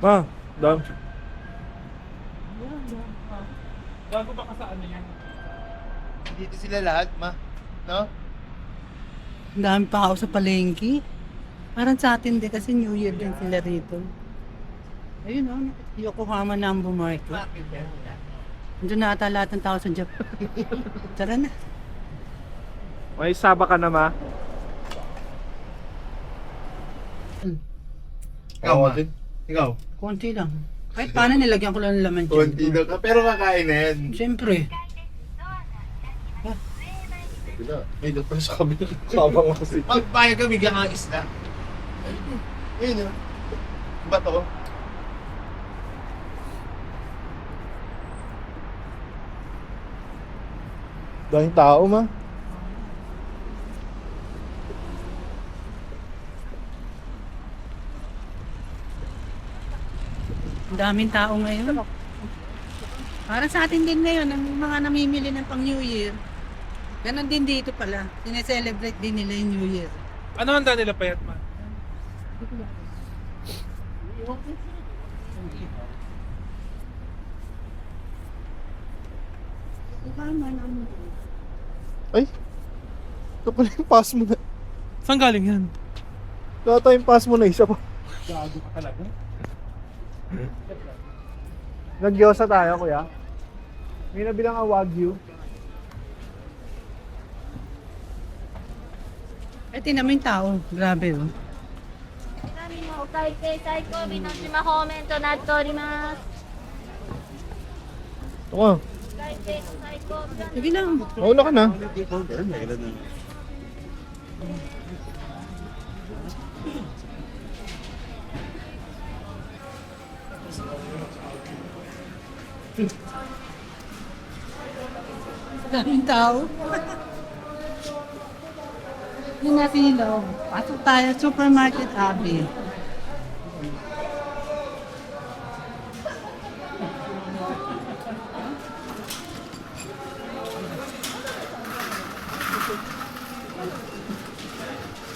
Ma, dam. Gago ba ka sa ano yan? Dito sila lahat, ma. No? Ang dami pa ako sa palengke. Parang sa atin din kasi New Year din sila rito. Ayun o, Yokohama Nambu Market. Doon na ata lahat ng tao sa Japan. Tara na. May saba ka na, ma? Ikaw, ma. din. Ikaw. Konti lang. Kahit paano nilagyan ko lang ng laman dyan. Konti na ka. Pero kakain na yan. Siyempre. Ay, doon pala sa kabila. Kabang kasi. Magbayag ka, bigyan ka ng isda. Ayun, oh. Bato. Daming tao, ma. Ang daming tao ngayon. Para sa atin din ngayon, ang mga namimili ng pang New Year. Ganon din dito pala. Sineselebrate din nila yung New Year. Ano handa nila payat man? Ay, ito pala yung pass mo na. Saan galing yan? Ito yung pass mo na isa pa. Gago ka talaga. Nagyosa tayo, kuya. May nabilang ang Wagyu. Eh, tinan mo yung tao. Grabe oh. 何もお会計最後尾の島方面となっております。 Ito ka. お会計の最後尾が Sige lang. Mauna ka na. Daming tao. Yun natin yung loob. Pasok tayo, Supermarket Abi.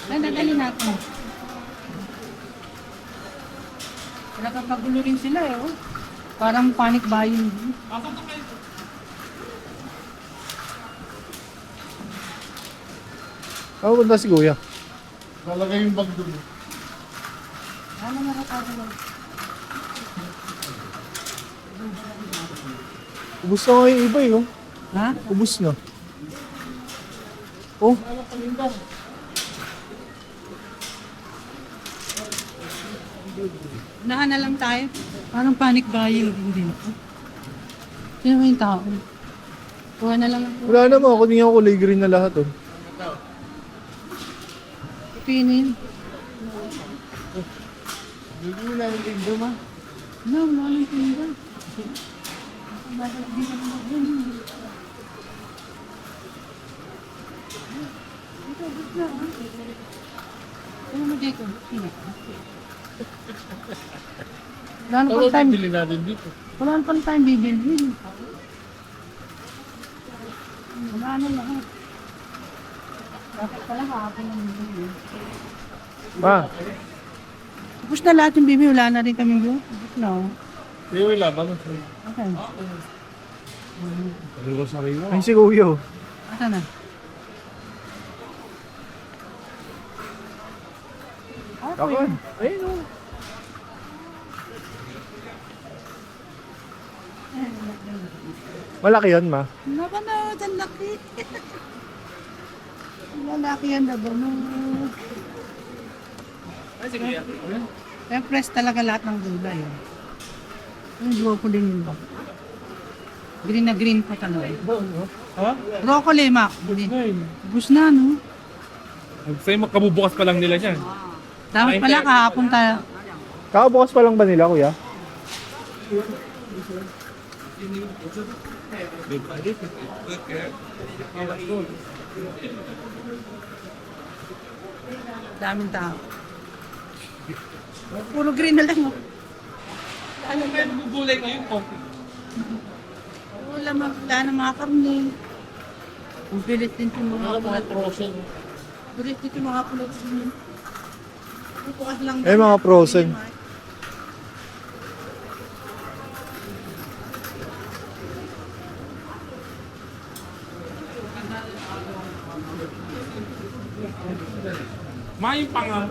Ay, nadali natin. Nakapagulo rin sila eh. Oh. Parang panic buying. Ako punta si kuya. Lalagay yung bag doon. Ano nakakagulo? Ubus na nga yung iba eh, oh. Ha? Ubus na. Oh, Unahan na lang tayo. Parang panic buying din. Sino ba yung tao? Kuha na lang ako. wala naman. Ako din yung kulay green na lahat, oh. Pinin. Hindi mo namin tindo, ma. No, wala nang tinda. Ano mo dito? Wala na pang time. Bili natin dito. Wala na pang time bibilhin. Wala na lahat. Dapat pala kahapon ng bibilhin. Ma, Tapos na lahat yung bibi, wala na rin kami bibi. Tapos na oh. Hindi mo laban. Okay. Ano ko sa rin mo? ay si kuya, oh. Asa na? Ako, ayun, oh. Malaki yan, ma. Napanood, ang laki. Lalaki yan na ba? Ay, sige. Kaya fresh talaga lahat ng gulay. Oh. Yung broccoli yun ba? Green na green pa talaga. Ha? Broccoli, Mac. Bus na, no? Sa'yo makabubukas pa lang nila yan. Dapat pala kahapon tayo. Kakabukas pa lang ba nila, kuya? Daming tao. Puro green na lang. Oh. Ano kaya bubulay ngayon po? Wala na mga karne. Ang bilis din yung mga frozen. Bilis din yung mga frozen. Bukas lang. Eh, mga frozen. May panga.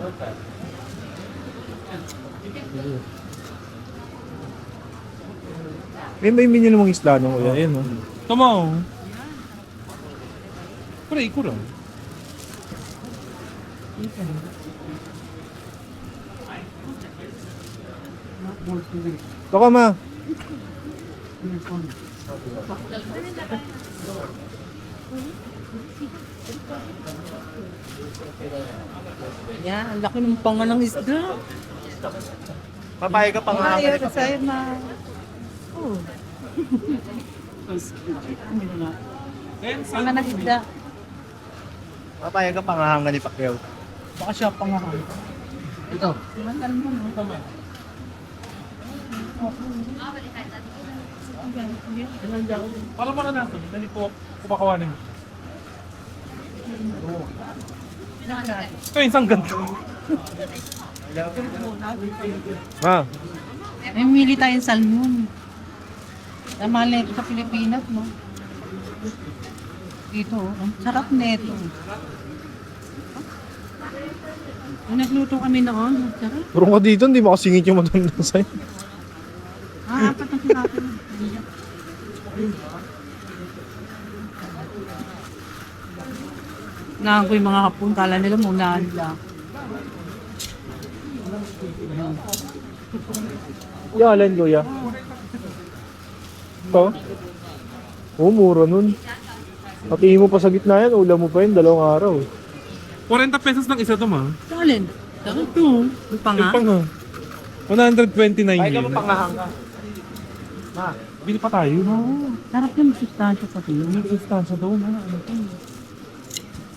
May menu namang isla no kuya. Ayan no. Tama. Pre, ikura. Ito ka ma. Yan, ang laki ng panga ng isda. Papayag ka pa nga. Ayaw ka sa'yo na. Oh. Panga ng isda. Papayag ka pa nga ni Pacquiao. Baka siya panga. Ito. Para mga natin, dali po kumakawanin. Ito yung isang ganito. Ma. May mili tayong salmon. Mahal na ito sa Pilipinas, no? Dito, ang sarap nito. Nung nagluto kami noon, ang sarap. Puro ka dito, hindi makasingit yung matanda sa'yo. Apat ang sinabi. Nahan ko yung mga hapon, kala nila munahan lang. Yung alin kuya? Ito? Oo, mura nun. Pati mo pa sa gitna yan, ulam mo pa yun, 2 araw. 40 pesos lang isa to, ma. Alin? Ito. Yung panga. Yung panga. 129 Papayag ka yun. pa pangahang ka. Bili pa tayo. Sarap yung sustansya sa tiyo. May instansya daw, ma. Ano to?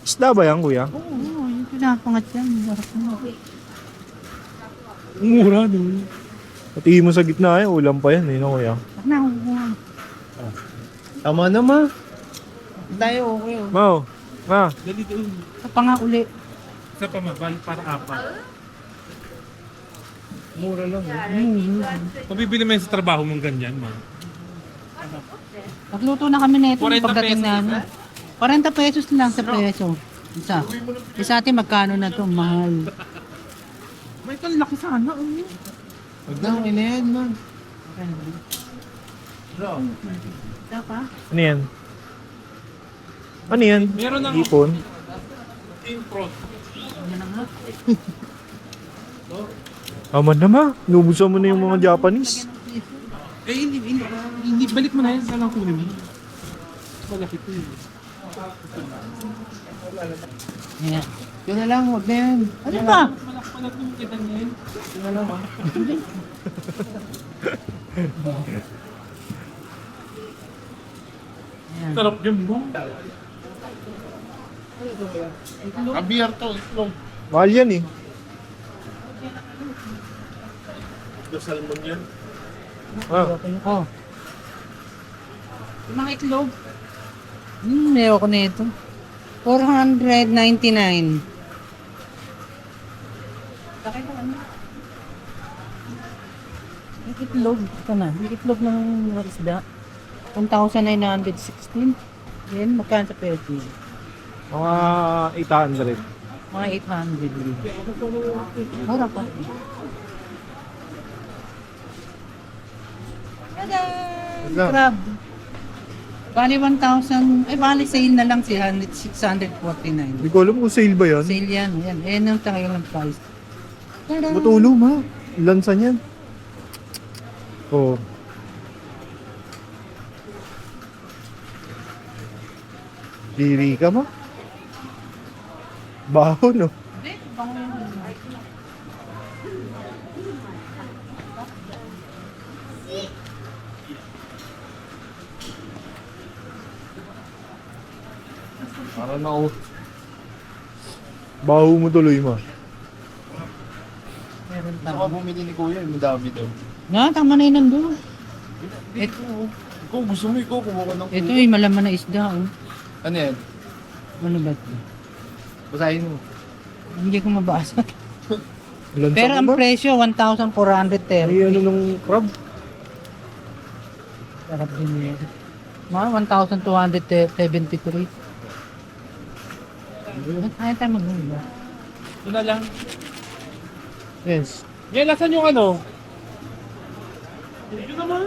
Isda ba yan kuya? Oo, yung pinapangat yan. Sarap mo. Mura, no? Pati mo sa gitna yan, ulam pa yan, no kuya? Sarap na ako. Tama na ma. Tayo okay. Mau, ma. Dali doon. Sa panga uli. Isa pa, ma. Bali para 4. Mura lang Pabibili mo yun sa trabaho mong ganyan, ma. Nagluto na kami nito 40 pagdating pesos namin. 40 pesos lang sa preso. Isa. Isa atin magkano na to mahal. May kalaki sana, oh. Huwag na, okay na yan ma. Isa pa? Ano yan? Ano yan? Meron ng Hipon? impro. Ano na nga? Aman na ma, nubusan mo na yung mga Japanese. Eh, hindi, balik mo na yan. Saan lang kunin mo? Malaki to yun. Ayan. Yun na lang, huwag na yan. Ano ba? Malaki yung kita niya yun. Yun na lang ma. Ayan. Sarap yun, mo. Abiyar to, itlog. Mahal yan eh. Yung salmon yan. Ah, Oh. Yung mga itlog. Meron ko na ito. 499. Bakit ko ano? Yung itlog. Ito na. Yung itlog ng mga isda. 1,916. Yan, magkano sa peso? mga 800. Mga 800. Mura pa. Tada! Wala. Crab. Bali 1,000, bali sale na lang si 649. Hindi ko alam kung sale ba yan. Sale yan, yan. Ayan ang talagang ng price. Tada! Butulo ma, lansan yan. Oh. Diri ka ma. Baho no. Hindi, bango yan. Para na ako. Baho mo tuloy ma. Meron pa. Saka bumili ni kuya, yung madami daw. Nga, tama na yun nandun. Ito, Ikaw, gusto mo ikaw, kumuha ka ng ito ay malaman na isda. Oh. Ano yan? Ano ba ito? Basahin mo. Hindi ko mabasa. Lansan Pero mo ang ma. presyo, 1,430. Ay ano ng crab? Sarap din yun. Mga 1,273. Ayaw tayo mag-ulo. Doon na lang. Yes. Yan, nasan yung ano? Yun naman.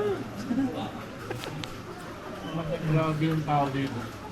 Grabe yung tao dito.